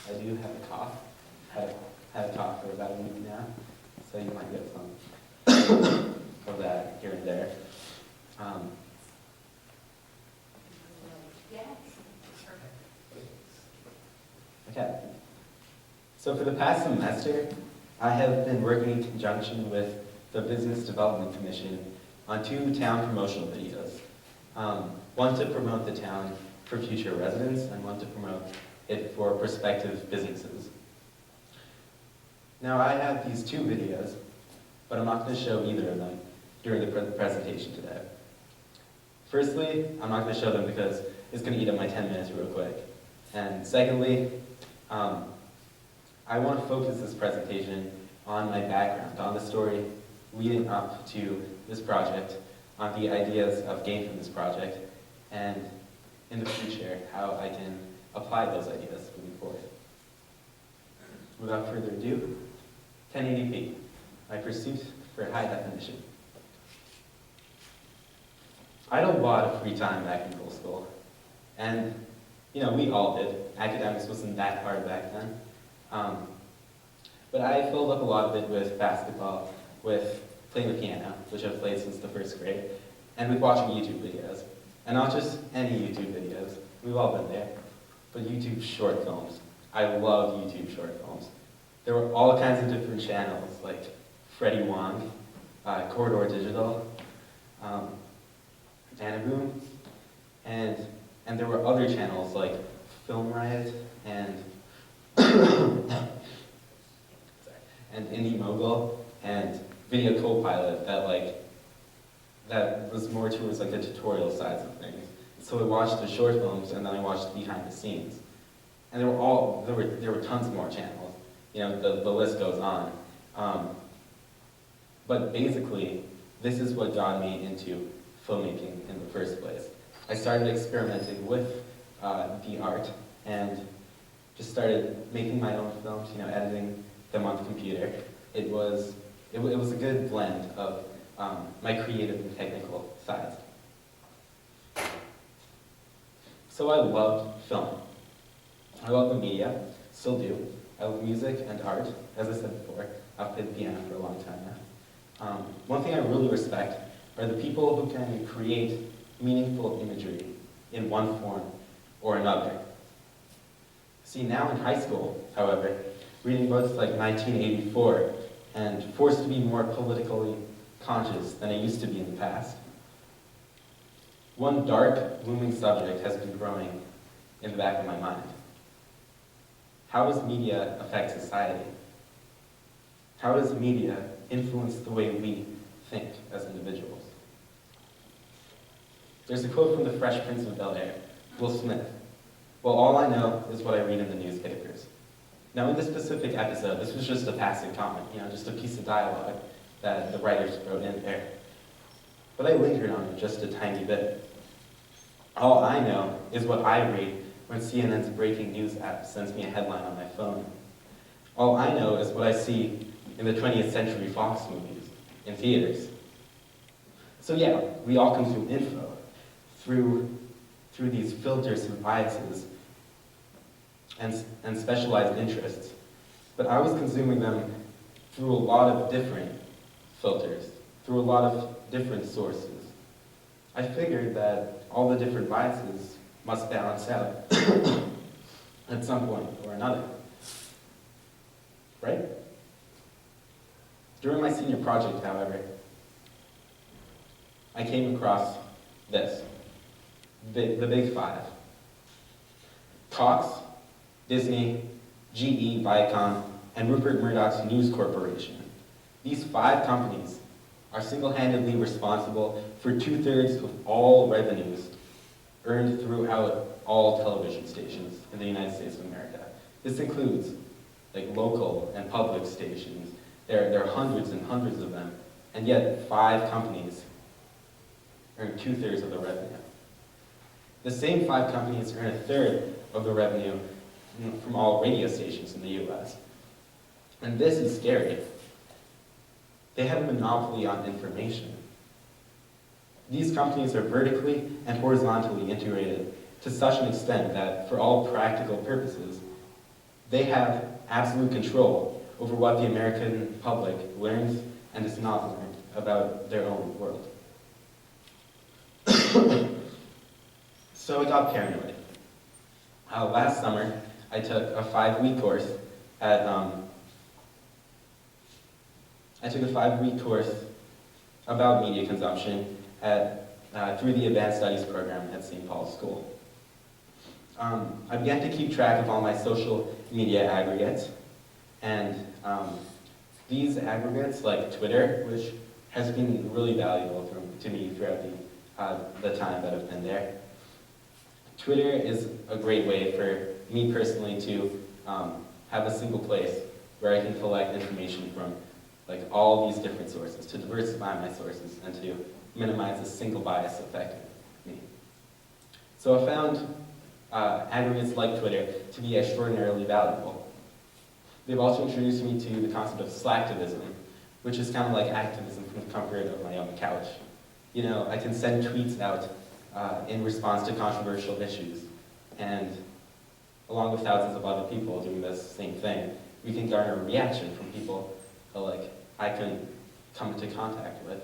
I do have a cough. Had a cough for about a week now, so you might get some of that here and there. Okay. So for the past semester, I have been working in conjunction with the Business Development Commission on 2 town promotional videos. One to promote the town for future residents, and one to promote it for prospective businesses. Now I have these 2 videos, but I'm not going to show either of them during the presentation today. Firstly, I'm not going to show them because it's going to eat up my 10 minutes real quick. And secondly, I want to focus this presentation on my background, on the story leading up to this project, on the ideas I've gained from this project, and in the future, how I can apply those ideas moving forward. Without further ado, 1080p, my pursuit for high definition. I had a lot of free time back in middle school, and we all did. Academics wasn't that hard back then. But I filled up a lot of it with basketball, with playing the piano, which I've played since the 1st grade, and with watching YouTube videos. And not just any YouTube videos, we've all been there, but YouTube short films. I love YouTube short films. There were all kinds of different channels, like Freddie Wong, Corridor Digital, Anaboom, and there were other channels like Film Riot and and Indie Mogul and Video Copilot that was more towards like the tutorial sides of things. So I watched the short films and then I watched behind the scenes. And there were tons more channels. The list goes on. But basically, this is what got me into filmmaking in the first place. I started experimenting with the art and just started making my own films, editing them on the computer. It was a good blend of my creative and technical sides. So I loved film. I love the media, still do. I love music and art. As I said before, I've played the piano for a long time now. One thing I really respect are the people who can create meaningful imagery in one form or another. See, now in high school, however, reading books like 1984 and forced to be more politically conscious than I used to be in the past, one dark, looming subject has been growing in the back of my mind. How does media affect society? How does media influence the way we think as individuals? There's a quote from the Fresh Prince of Bel-Air, Will Smith. Well, all I know is what I read in the newspapers. Now, in this specific episode, this was just a passing comment, just a piece of dialogue that the writers wrote in there. But I lingered on it just a tiny bit. All I know is what I read when CNN's breaking news app sends me a headline on my phone. All I know is what I see in the 20th Century Fox movies, in theaters. So yeah, we all consume info through these filters and biases and specialized interests. But I was consuming them through a lot of different filters, through a lot of different sources. I figured that all the different biases must balance out at some point or another, right? During my senior project, however, I came across this, the Big Five. Cox, Disney, GE, Viacom, and Rupert Murdoch's News Corporation. These 5 companies are single-handedly responsible for 2/3 of all revenues earned throughout all television stations in the United States of America. This includes local and public stations. There are hundreds and hundreds of them, and yet 5 companies earn 2/3 of the revenue. The same 5 companies earn 1/3 of the revenue from all radio stations in the US. And this is scary. They have a monopoly on information. These companies are vertically and horizontally integrated to such an extent that, for all practical purposes, They have absolute control over what the American public learns and does not learn about their own world. So I got paranoid. Last summer, I took a 5-week course at about media consumption through the Advanced Studies program at St. Paul's School. I began to keep track of all my social media aggregates, and these aggregates, like Twitter, which has been really valuable to me throughout the time that I've been there. Twitter is a great way for me personally to have a single place where I can collect information from like all these different sources, to diversify my sources and to minimize a single bias affecting me. So I found aggregates like Twitter to be extraordinarily valuable. They've also introduced me to the concept of slacktivism, which is kind of like activism from the comfort of my own couch. You know, I can send tweets out in response to controversial issues, and along with thousands of other people doing this same thing, we can garner a reaction from people like I couldn't come into contact with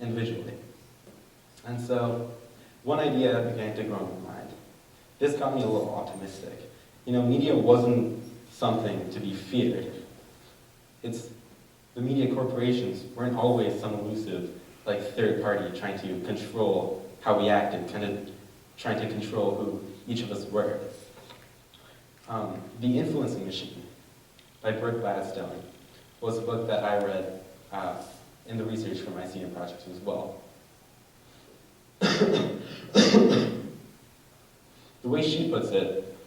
individually. And so one idea began to grow in my mind. This got me a little optimistic. You know, media wasn't something to be feared. The media corporations weren't always some elusive, like, third party trying to control how we acted, kind of trying to control who each of us were. The Influencing Machine by Brooke Gladstone was a book that I read in the research for my senior project as well. The way she puts it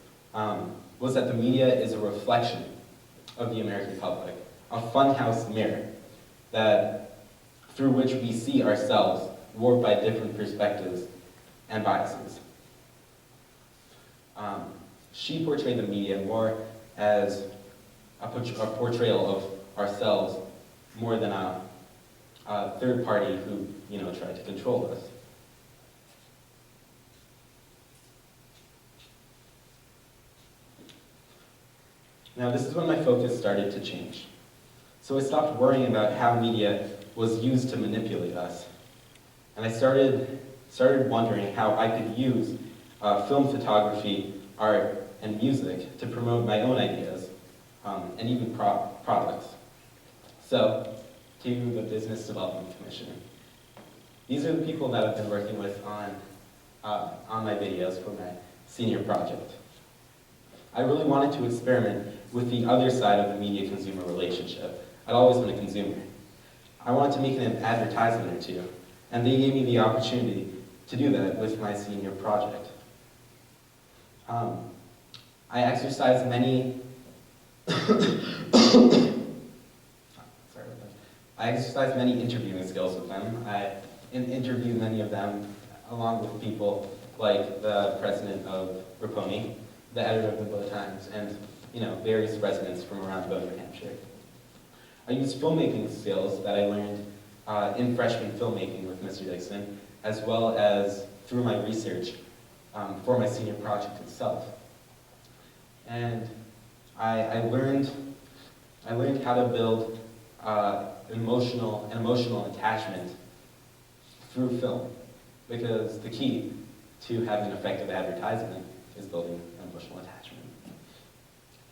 was that the media is a reflection of the American public, a funhouse mirror through which we see ourselves warped by different perspectives and biases. She portrayed the media more as a portrayal of ourselves more than a third party who, tried to control us. Now, this is when my focus started to change. So I stopped worrying about how media was used to manipulate us. And I started wondering how I could use film photography, art, and music to promote my own ideas, and even products. So, to the Business Development Commission. These are the people that I've been working with on my videos for my senior project. I really wanted to experiment with the other side of the media-consumer relationship. I'd always been a consumer. I wanted to make an advertisement or two, and they gave me the opportunity to do that with my senior project. I exercised many interviewing skills with them. I interviewed many of them along with people like the president of Raponi, the editor of the Bow Times, and various residents from around Bow, New Hampshire. I used filmmaking skills that I learned in freshman filmmaking with Mr. Dixon, as well as through my research for my senior project itself. And I learned how to build emotional attachment through film, because the key to having an effective advertisement is building an emotional attachment.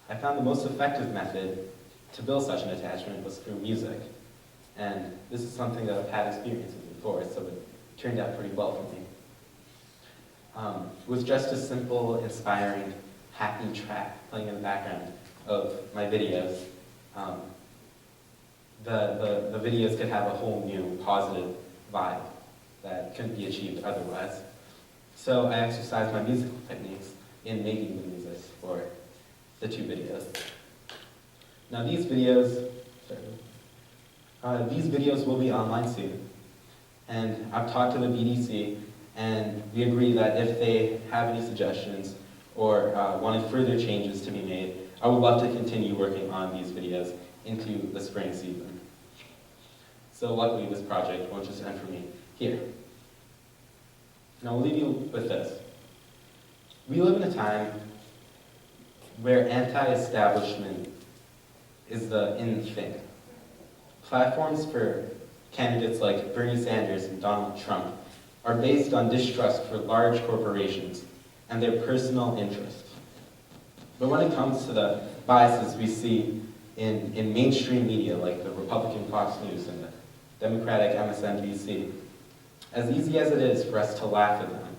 I found the most effective method to build such an attachment was through music. And this is something that I've had experience with before, so it turned out pretty well for me. It was just a simple, inspiring, happy track playing in the background of my videos. The videos could have a whole new, positive vibe that couldn't be achieved otherwise. So I exercised my musical techniques in making the music for the 2 videos. Now these videos will be online soon. And I've talked to the BDC, and we agree that if they have any suggestions or wanted further changes to be made, I would love to continue working on these videos into the spring season. So luckily this project won't just end for me here. Now I'll leave you with this. We live in a time where anti-establishment is the in thing. Platforms for candidates like Bernie Sanders and Donald Trump are based on distrust for large corporations and their personal interests. But when it comes to the biases we see in mainstream media like the Republican Fox News and the Democratic MSNBC, as easy as it is for us to laugh at them,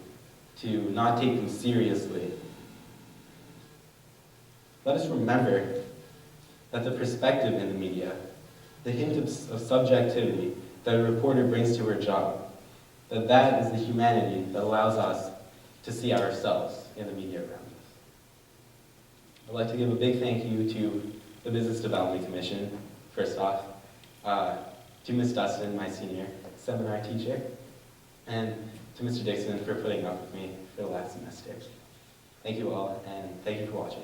to not take them seriously, let us remember that the perspective in the media, the hint of subjectivity that a reporter brings to her job, that is the humanity that allows us to see ourselves in the media around us. I'd like to give a big thank you to the Business Development Commission, first off, to Ms. Dustin, my senior seminar teacher, and to Mr. Dixon for putting up with me for the last semester. Thank you all, and thank you for watching.